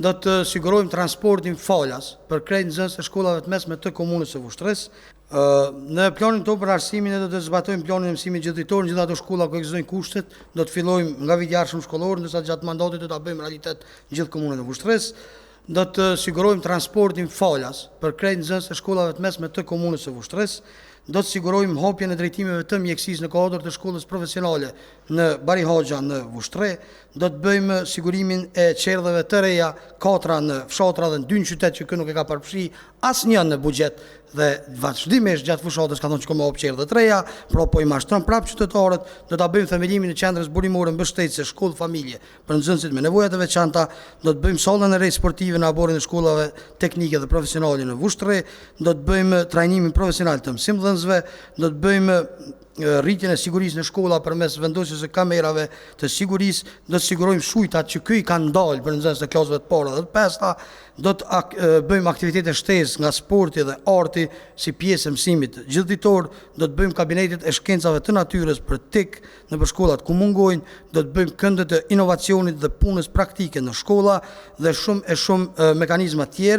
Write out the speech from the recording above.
do të sigurojmë transportin falas për krejt nxënësit e shkollave të mesme të komunës së Vushtrisë. Në planin tonë për arsimin do të zbatojmë planin e mësimit gjithditor në gjithë ato shkolla ku ekzistojnë kushtet, do të fillojmë nga viti i ardhshëm shkollor, ndërsa gjatë mandatit do ta bëjmë realitet gjithë komunën e Vushtrisë. Do të sigurojmë transportin falas për krejt nxënësit e shkollave të mesme të komunës së Vushtrisë. Do të sigurojmë hapjen e drejtimeve të mjekësisë në kuadër të shkollës profesionale në Bari Hoxha në Vushtri. Do të bëjmë sigurimin e qerdheve të reja, 4 në fshatra dhe në 2 qytet që kë nuk e ka përfshi asnjë në buxhet dhe vazhdimisht gjatë fushatës ka thonë që më hap qerdhe të reja, pra po i mashtron prapë qytetarët. Do ta bëjmë themelimin e qendrës burimore mbështetëse shkollë familje për nxënësit me nevoja të veçanta. Do të bëjmë sallën e re sportive në aborrin e shkollave teknike dhe profesionale në Vushtri. Do të bëjmë trajnimin profesional të mësimdhënësve. Do të bëjmë rritjen e sigurisë në shkolla përmes vendosjes së kamerave të sigurisë. Do të sigurojmë shujtat që i kanë dalë për nxënësit e klasave të para dhe të pesta. Do të bëjmë aktivitete shtesë nga sporti dhe arti si pjesë e mësimit gjithditor. Do të bëjmë kabinetet e shkencave të natyrës për TIK në shkollat ku mungojnë. Do të bëjmë këndët e inovacionit dhe punës praktike në shkolla dhe shumë mekanizma tjerë